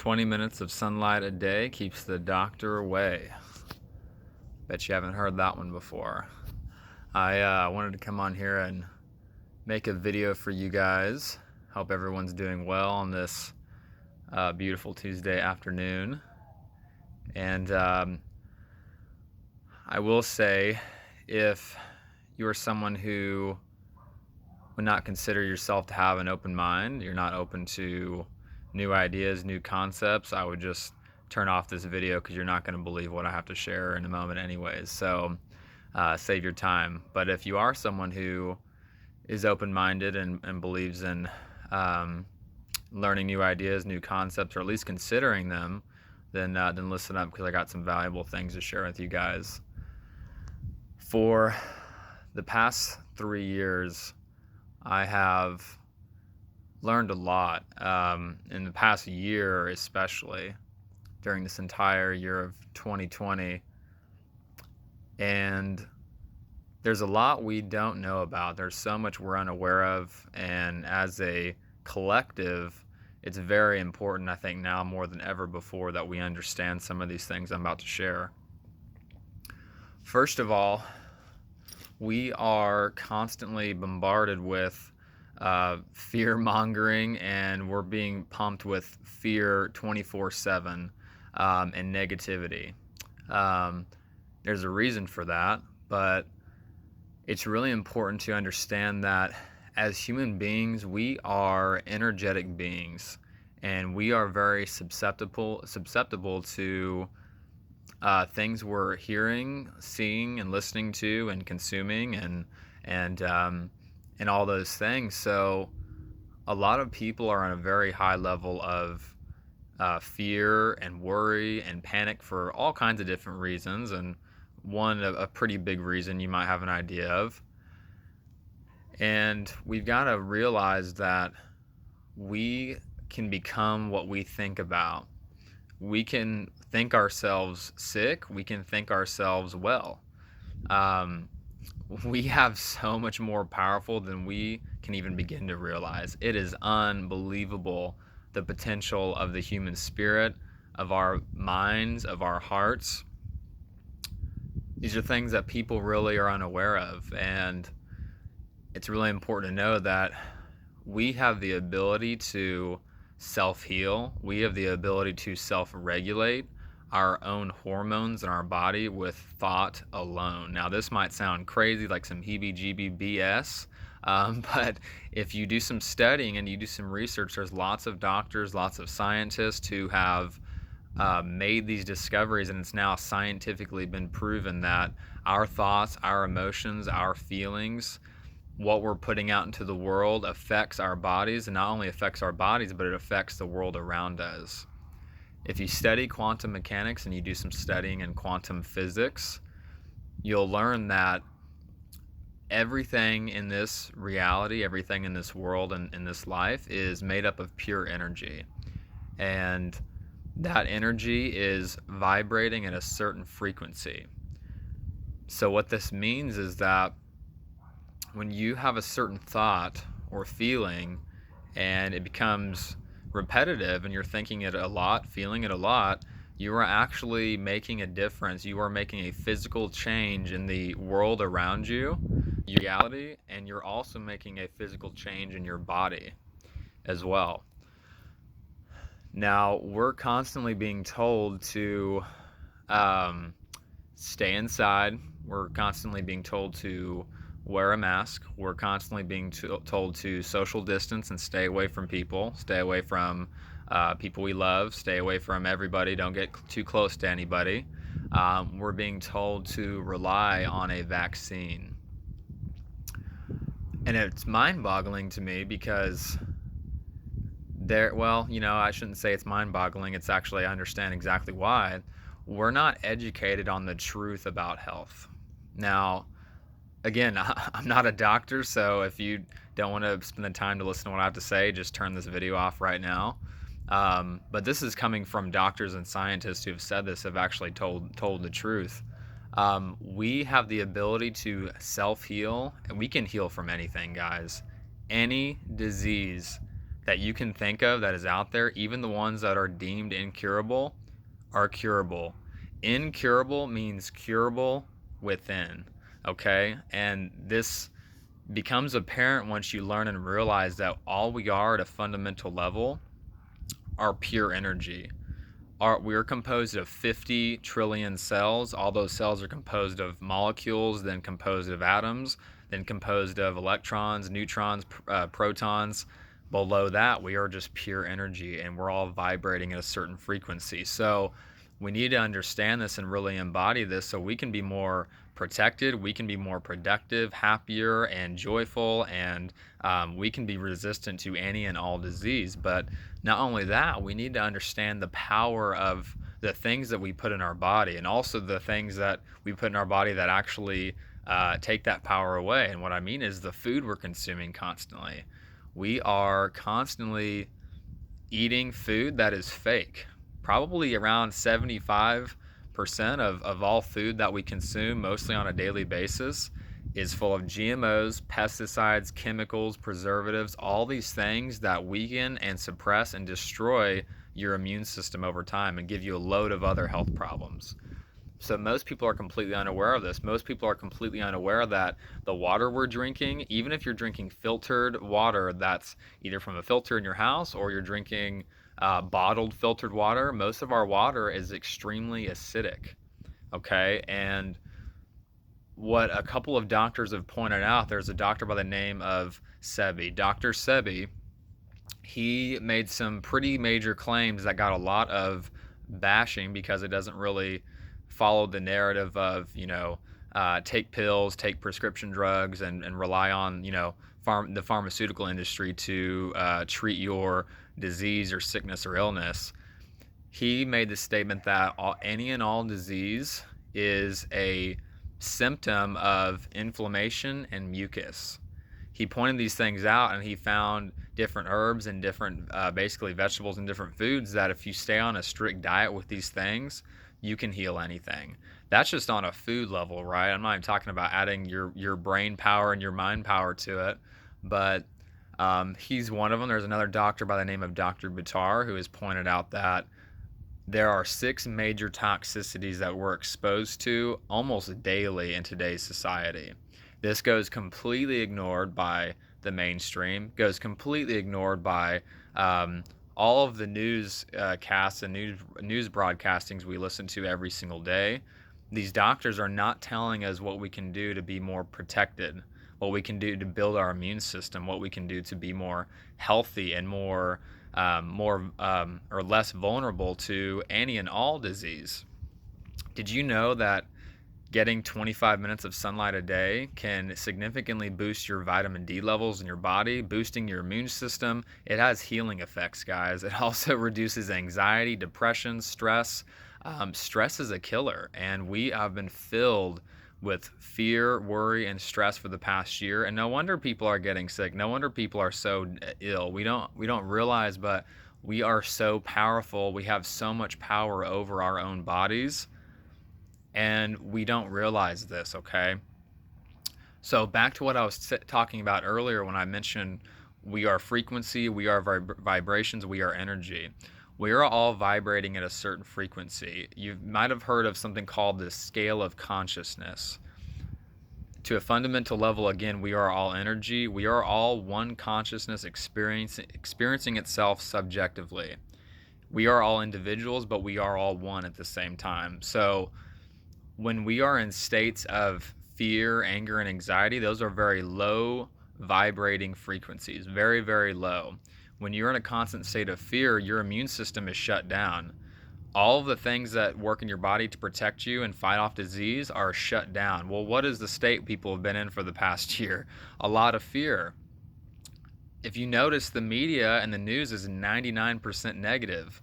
20 minutes of sunlight a day keeps the doctor away. Bet you haven't heard that one before. I wanted to come on here and make a video for you guys. Hope everyone's doing well on this beautiful Tuesday afternoon. And I will say, if you're someone who would not consider yourself to have an open mind, you're not open to new ideas, new concepts, I would just turn off this video because you're not going to believe what I have to share in a moment anyways. So save your time. But if you are someone who is open-minded and believes in learning new ideas, new concepts, or at least considering them, then listen up, because I got some valuable things to share with you guys. For the past 3 years, I have learned a lot, in the past year especially, during this entire year of 2020. And there's a lot we don't know about. There's so much we're unaware of, and as a collective, it's very important, I think now more than ever before, that we understand some of these things I'm about to share. First of all, we are constantly bombarded with fear-mongering, and we're being pumped with fear 24/7 and negativity. There's a reason for that, but it's really important to understand that as human beings, we are energetic beings, and we are very susceptible to things we're hearing, seeing, and listening to, and consuming, and all those things. So a lot of people are on a very high level of fear and worry and panic for all kinds of different reasons, and a pretty big reason you might have an idea of. And we've got to realize that we can become what we think about. We can think ourselves sick, we can think ourselves well. We have so much more powerful than we can even begin to realize. It is unbelievable, the potential of the human spirit, of our minds, of our hearts. These are things that people really are unaware of, and it's really important to know that we have the ability to self-heal. We have the ability to self-regulate our own hormones in our body with thought alone. Now, this might sound crazy, like some heebie-jeebie BS, but if you do some studying and you do some research, there's lots of doctors, lots of scientists who have made these discoveries, and it's now scientifically been proven that our thoughts, our emotions, our feelings, what we're putting out into the world affects our bodies, and not only affects our bodies, but it affects the world around us. If you study quantum mechanics and you do some studying in quantum physics, you'll learn that everything in this reality, everything in this world and in this life is made up of pure energy. And that energy is vibrating at a certain frequency. So what this means is that when you have a certain thought or feeling and it becomes repetitive and you're thinking it a lot, feeling it a lot, you are actually making a difference. You are making a physical change in the world around you, your reality, and you're also making a physical change in your body as well. Now, we're constantly being told to stay inside. We're constantly being told to wear a mask. We're constantly being told to social distance and stay away from people, stay away from people we love, stay away from everybody, don't get too close to anybody. We're being told to rely on a vaccine. And it's mind-boggling to me because I shouldn't say it's mind-boggling. It's actually, I understand exactly why. We're not educated on the truth about health. Now, again, I'm not a doctor, so if you don't want to spend the time to listen to what I have to say, just turn this video off right now. But this is coming from doctors and scientists who have said this, have actually told the truth. We have the ability to self-heal, and we can heal from anything, guys. Any disease that you can think of that is out there, even the ones that are deemed incurable, are curable. Incurable means curable within, okay? And this becomes apparent once you learn and realize that all we are at a fundamental level are pure energy. We're composed of 50 trillion cells. All those cells are composed of molecules, then composed of atoms, then composed of electrons, neutrons, protons. Below that, we are just pure energy, and we're all vibrating at a certain frequency. So we need to understand this and really embody this so we can be more protected, we can be more productive, happier, and joyful, and we can be resistant to any and all disease. But not only that, we need to understand the power of the things that we put in our body, and also the things that we put in our body that actually take that power away. And what I mean is the food we're consuming constantly. We are constantly eating food that is fake. Probably around 75% of all food that we consume, mostly on a daily basis, is full of GMOs, pesticides, chemicals, preservatives, all these things that weaken and suppress and destroy your immune system over time and give you a load of other health problems. So most people are completely unaware of this. Most people are completely unaware that the water we're drinking, even if you're drinking filtered water that's either from a filter in your house or you're drinking bottled filtered water, most of our water is extremely acidic. Okay, and what a couple of doctors have pointed out, there's a doctor by the name of Sebi. Dr. Sebi, he made some pretty major claims that got a lot of bashing because it doesn't really follow the narrative of, take pills, take prescription drugs, and rely on, the pharmaceutical industry to treat your disease or sickness or illness. He made the statement that any and all disease is a symptom of inflammation and mucus. He pointed these things out, and he found different herbs and different basically vegetables and different foods that if you stay on a strict diet with these things, you can heal anything. That's just on a food level, right? I'm not even talking about adding your brain power and your mind power to it, but he's one of them. There's another doctor by the name of Dr. Buttar who has pointed out that there are 6 major toxicities that we're exposed to almost daily in today's society. This goes completely ignored by the mainstream, goes completely ignored by all of the news casts and news broadcastings we listen to every single day. These doctors are not telling us what we can do to be more protected, what we can do to build our immune system, what we can do to be more healthy and more or less vulnerable to any and all disease. Did you know that getting 25 minutes of sunlight a day can significantly boost your vitamin D levels in your body, boosting your immune system? It has healing effects, guys. It also reduces anxiety, depression, stress. Stress is a killer, and we have been filled with fear, worry, and stress for the past year, and no wonder people are getting sick. No wonder people are so ill. We don't realize, but we are so powerful. We have so much power over our own bodies, and we don't realize this, okay? So back to what I was talking about earlier when I mentioned we are frequency, we are vibrations, we are energy. We are all vibrating at a certain frequency. You might have heard of something called the scale of consciousness. To a fundamental level, again, we are all energy. We are all one consciousness experiencing itself subjectively. We are all individuals, but we are all one at the same time. So when we are in states of fear, anger, and anxiety, those are very low vibrating frequencies, very, very low. When you're in a constant state of fear, your immune system is shut down. All of the things that work in your body to protect you and fight off disease are shut down. Well, what is the state people have been in for the past year? A lot of fear. If you notice, the media and the news is 99% negative.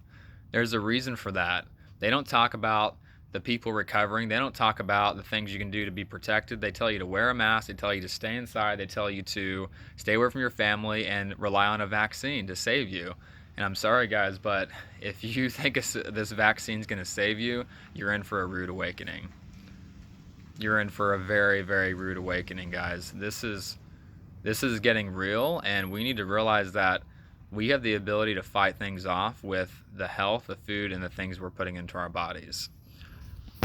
There's a reason for that. They don't talk about the people recovering. They don't talk about the things you can do to be protected. They tell you to wear a mask. They tell you to stay inside. They tell you to stay away from your family and rely on a vaccine to save you. And I'm sorry, guys, but if you think this vaccine is going to save you, you're in for a rude awakening. You're in for a very, very rude awakening, guys. This is getting real, and we need to realize that We have the ability to fight things off with the health, the food, and the things we're putting into our bodies.